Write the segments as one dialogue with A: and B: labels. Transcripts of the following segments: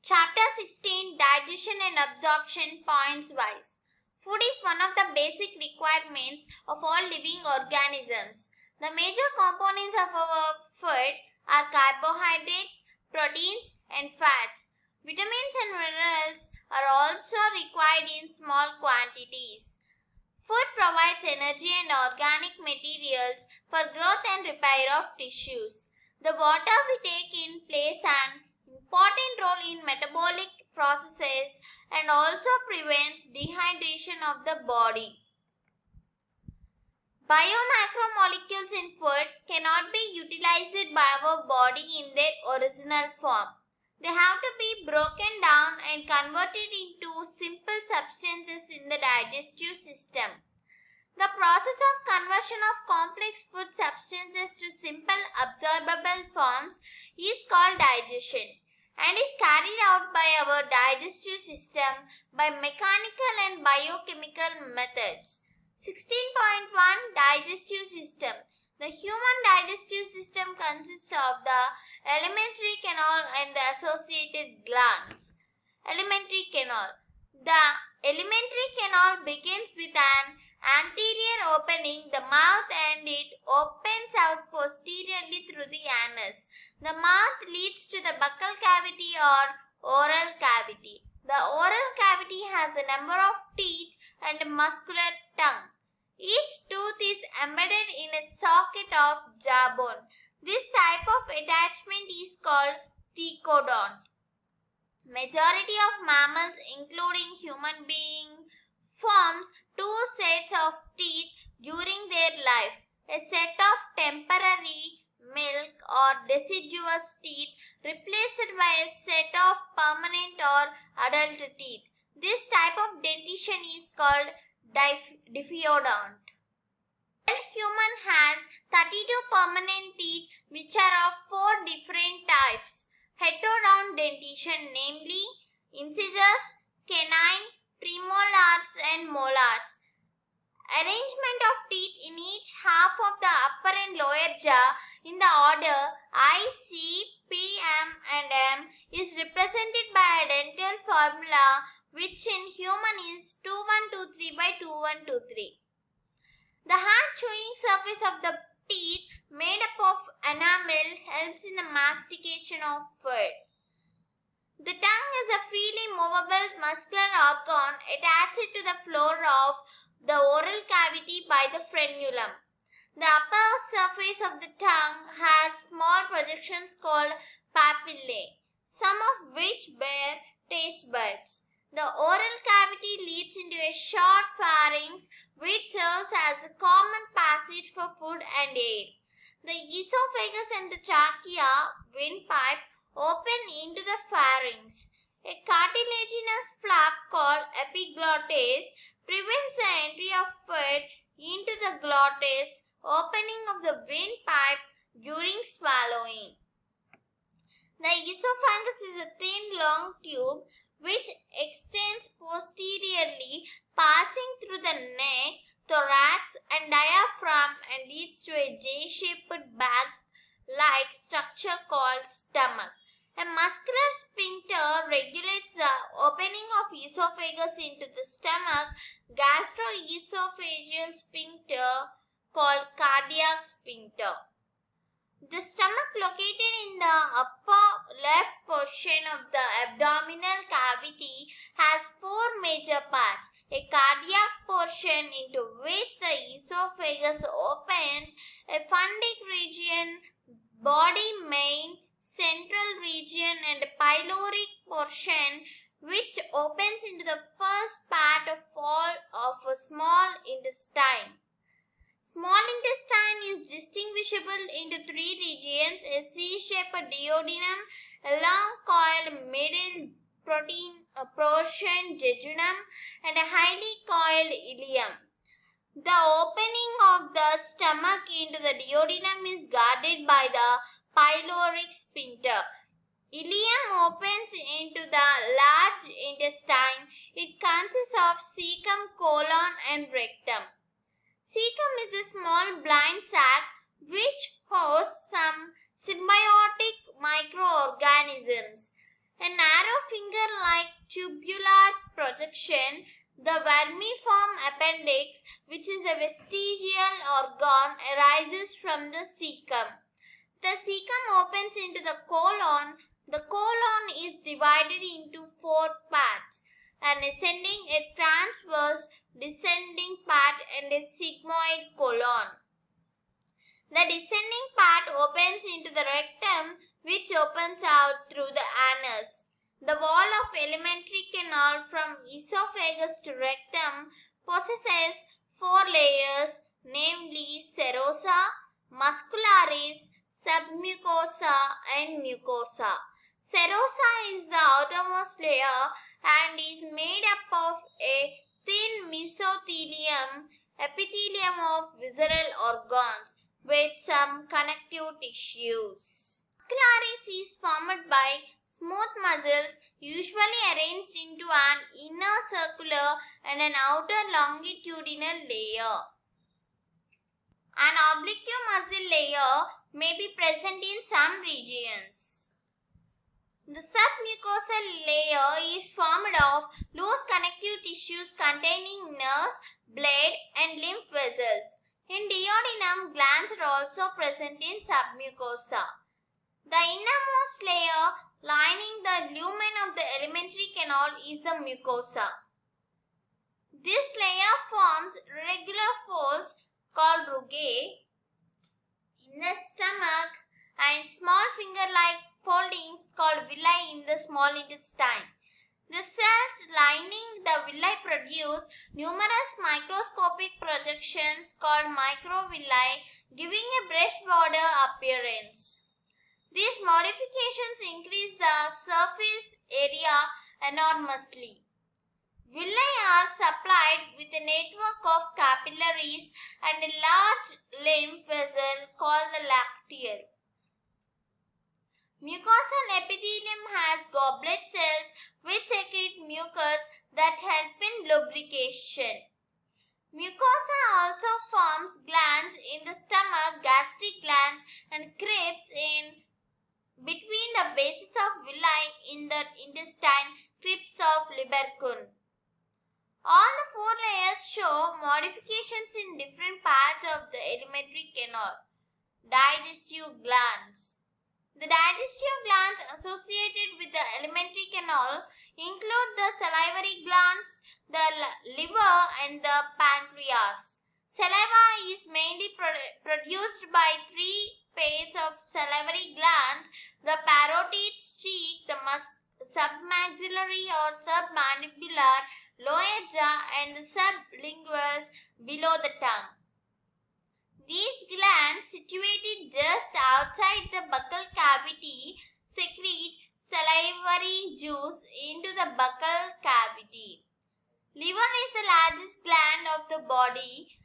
A: Chapter 16 Digestion and Absorption Points Wise. Food is one of the basic requirements of all living organisms. The major components of our food are carbohydrates, proteins, and fats. Vitamins and minerals are also required in small quantities. Food provides energy and organic materials for growth and repair of tissues. The water we take in plays an important role in metabolic processes and also prevents dehydration of the body. Biomacromolecules in food cannot be utilized by our body in their original form. They have to be broken down and converted into simple substances in the digestive system. The process of conversion of complex food substances to simple absorbable forms is called digestion and is carried out by our digestive system by mechanical and biochemical methods. 16.1 Digestive System. The human digestive system consists of the alimentary canal and the associated glands. Alimentary canal. The alimentary canal begins with an anterior opening, the mouth, and it opens out posteriorly through the anus. The mouth leads to the buccal cavity or oral cavity. The oral cavity has a number of teeth and a muscular tongue. Each tooth is embedded in a socket of jawbone. This type of attachment is called thecodont. Majority of mammals, including human beings, forms two sets of teeth during their life. A set of temporary milk or deciduous teeth replaced by a set of permanent or adult teeth. This type of dentition is called diphyodont. Adult human has 32 permanent teeth which are of four different types. Heterodont dentition, namely incisors, canine, premolars and molars. Arrangement of teeth in each half of the upper and lower jaw in the order I, C, P, M and M is represented by a dental formula which in human is 2123 by 2123. The hard chewing surface of the teeth made up of enamel helps in the mastication of food. The tongue is a freely movable muscular organ attached to the floor of the oral cavity by the frenulum. The upper surface of the tongue has small projections called papillae, some of which bear taste buds. The oral cavity leads into a short pharynx which serves as a common passage for food and air. The esophagus and the trachea, windpipe, open into the pharynx. A cartilaginous flap called epiglottis prevents the entry of food into the glottis, opening of the windpipe during swallowing. The esophagus is a thin long tube which extends posteriorly, passing through the neck, thorax and diaphragm and leads to a J-shaped bag-like structure called stomach. A muscular sphincter regulates the opening of esophagus into the stomach, gastroesophageal sphincter called cardiac sphincter. The stomach, located in the upper left portion of the abdominal cavity, has four major parts. A cardiac portion into which the esophagus opens, a fundic region, body main, central region and a pyloric portion which opens into the first part of all of a small intestine. Small intestine is distinguishable into three regions: a C-shaped duodenum, a long coiled middle portion jejunum, and a highly coiled ileum. The opening of the stomach into the duodenum is guarded by the pyloric sphincter. Ileum opens into the large intestine. It consists of cecum, colon, and rectum. Cecum is a small blind sac which hosts some symbiotic microorganisms. A narrow finger-like tubular projection, the vermiform appendix, which is a vestigial organ, arises from the cecum. The cecum opens into the colon. The colon is divided into 4 parts: an ascending, a transverse, descending part, and a sigmoid colon. The descending part opens into the rectum, which opens out through the anus. The wall of alimentary canal from esophagus to rectum possesses 4 layers, namely serosa, muscularis, submucosa, and mucosa. Serosa is the outermost layer and is made up of a thin mesothelium, epithelium of visceral organs, with some connective tissues. Muscularis is formed by smooth muscles usually arranged into an inner circular and an outer longitudinal layer. An oblique muscle layer may be present in some regions. The submucosal layer is formed of loose connective tissues containing nerves, blood, and lymph vessels. In duodenum, glands are also present in submucosa. The innermost layer lining the lumen of the alimentary canal is the mucosa. This layer forms irregular folds called rugae in the stomach and small finger-like foldings called villi in the small intestine. The cells lining the villi produce numerous microscopic projections called microvilli, giving a brush border appearance. These modifications increase the surface area enormously. Villi are supplied with a network of capillaries and a large lymph vessel called the lacteal. Mucosal epithelium has goblet cells which secrete mucus that help in lubrication. Mucosa also forms glands in the stomach, gastric glands, and crypts in between the bases of villi in the intestine, crypts of Libercun. All the 4 layers show modifications in different parts of the alimentary canal. Digestive glands. The digestive glands associated with the alimentary canal include the salivary glands, the liver, and the pancreas. Saliva is mainly produced by 3 pairs of salivary glands: the parotid streak, the submaxillary or submandibular, lower jaw, and the sublinguals below the tongue. These glands, situated just outside the buccal cavity, secrete salivary juice into the buccal cavity. Liver is the largest gland of the body,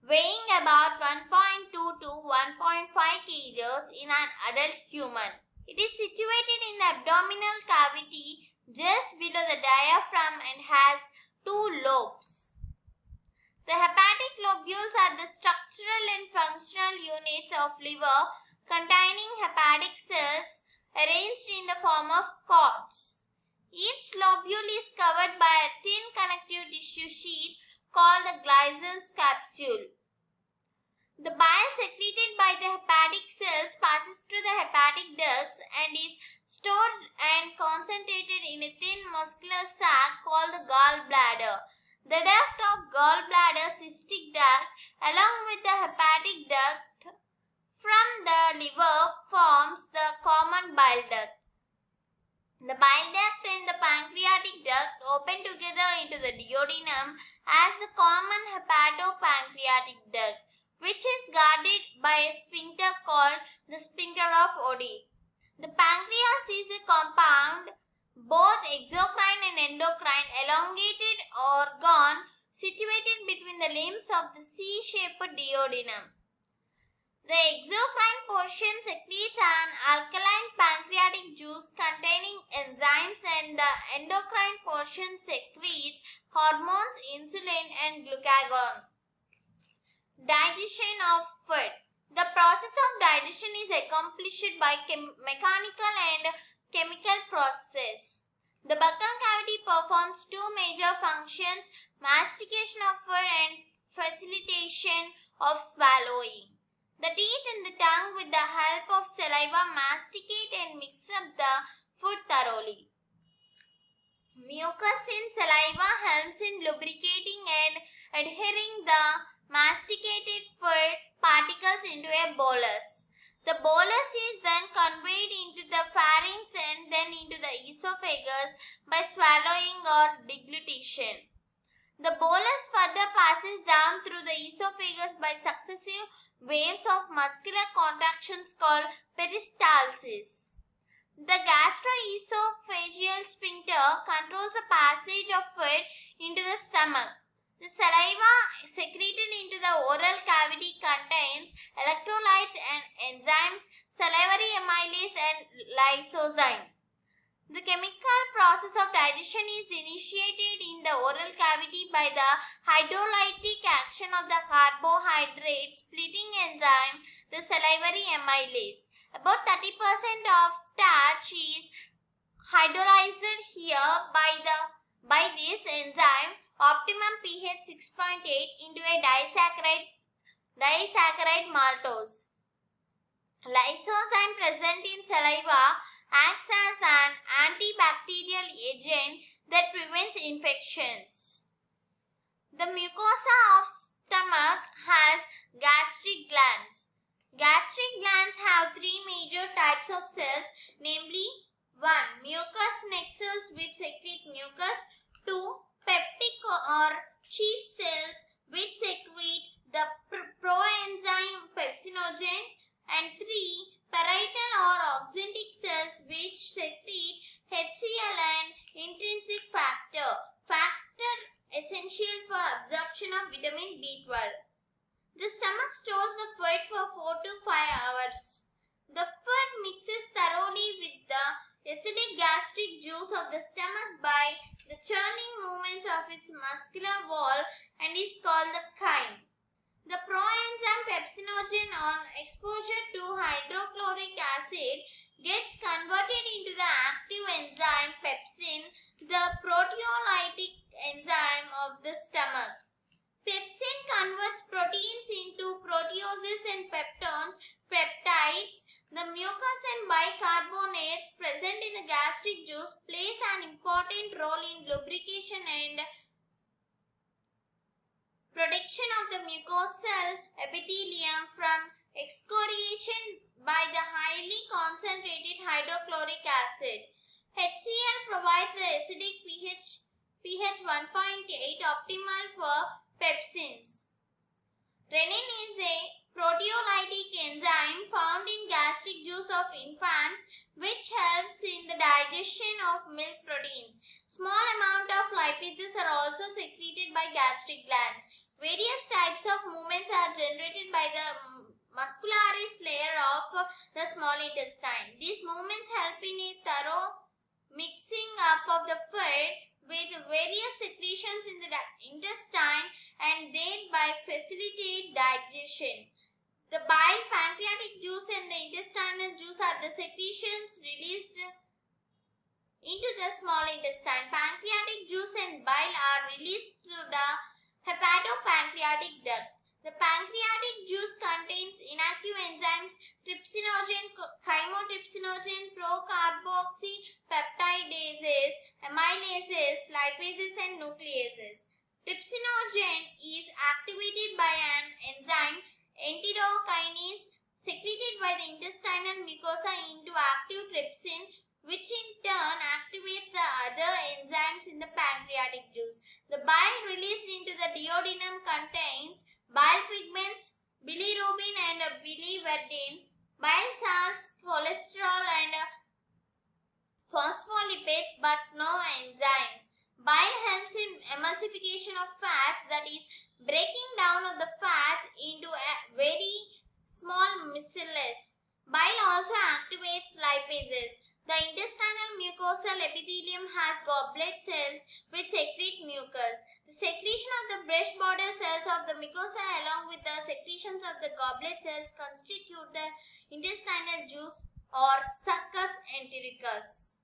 A: weighing about 1.2 to 1.5 kg in an adult human. It is situated in the abdominal cavity just below the diaphragm and has 2 lobes. The hepatic lobules are the structural and functional units of liver, containing hepatic cells arranged in the form of cords. Each lobule is covered by a thin connective tissue sheath called the Gleason's capsule. The bile secreted by the hepatic cells passes through the hepatic ducts and is stored and concentrated in a thin muscular sac called the gallbladder. The duct of gallbladder, cystic duct, along with the hepatic duct from the liver forms the common bile duct. The bile duct and the pancreatic duct open together into the duodenum as the common hepatopancreatic duct, which is guarded by a sphincter called the sphincter of Oddi. The pancreas is a compound, both exocrine and endocrine, elongated organ situated between the limbs of the C-shaped duodenum. The exocrine portion secretes an alkaline pancreatic juice containing enzymes, and the endocrine portion secretes hormones, insulin, and glucagon. Digestion of food. The process of digestion is accomplished by mechanical and chemical process. major functions: mastication of food and facilitation of swallowing. The teeth and the tongue, with the help of saliva, masticate and mix up the food thoroughly. Mucus in saliva helps in lubricating and adhering the masticated food particles into a bolus. The bolus is then conveyed into the pharynx and then into the esophagus by swallowing or deglutition. The bolus further passes down through the esophagus by successive waves of muscular contractions called peristalsis. The gastroesophageal sphincter controls the passage of food into the stomach. The saliva secreted into the oral cavity contains electrolytes and enzymes, salivary amylase and lysozyme. The chemical process of digestion is initiated in the oral cavity by the hydrolytic action of the carbohydrate splitting enzyme, the salivary amylase. About 30% of starch is hydrolyzed here by this enzyme, optimum pH 6.8, into a disaccharide maltose. Lysozyme present in saliva acts as an antibacterial agent that prevents infections. The mucosa of stomach has gastric glands. Gastric glands have three major types of cells, namely 1. Mucous neck cells which secrete mucus, 2. Peptic or chief cells which secrete the proenzyme pepsinogen, and 3. Parietal or oxyntic cells which secrete HCl and intrinsic factor essential for absorption of vitamin B12. The stomach stores the food for 4 to 5 hours. The food mixes thoroughly with the acidic gastric juice of the stomach by the churning movements of its muscular wall and is called the chyme. The proenzyme pepsinogen, on exposure to hydrochloric acid, gets converted into the active enzyme pepsin, the proteolytic enzyme of the stomach. Pepsin converts proteins into proteoses and peptides. The mucus and bicarbonates present in the gastric juice plays an important role in lubrication and protection of the mucosal epithelium from excoriation by the highly concentrated hydrochloric acid. HCl provides the acidic pH 1.8 optimal for pepsins. Renin is a proteolytic enzyme found in gastric juice of infants which helps in the digestion of milk proteins. Small amount of lipases are also secreted by gastric glands. Various types of movements are generated by the muscularis layer of the small intestine. These movements help in a thorough mixing up of the food with various secretions in the intestine and thereby facilitate digestion. The bile, pancreatic juice and the intestinal juice are the secretions released into the small intestine. Pancreatic juice and bile are released through the hepatopancreatic duct. The pancreatic juice contains inactive enzymes trypsinogen, chymotrypsinogen, procarboxypeptidases, amylases, lipases and nucleases. Trypsinogen is activated by an enzyme enterokinase secreted by the intestinal mucosa into active trypsin, which in turn activates the other enzymes in the pancreatic juice. The bile released into the duodenum contains bile pigments, bilirubin and biliverdin, bile salts, cholesterol and phospholipids but no enzymes. Bile helps in emulsification of fats, that is, breaking down of the fats into a very small micelles. Bile also activates lipases. The intestinal mucosal epithelium has goblet cells which secrete mucus. The secretion of the breast border cells of the mucosa along with the secretions of the goblet cells constitute the intestinal juice or succus entericus.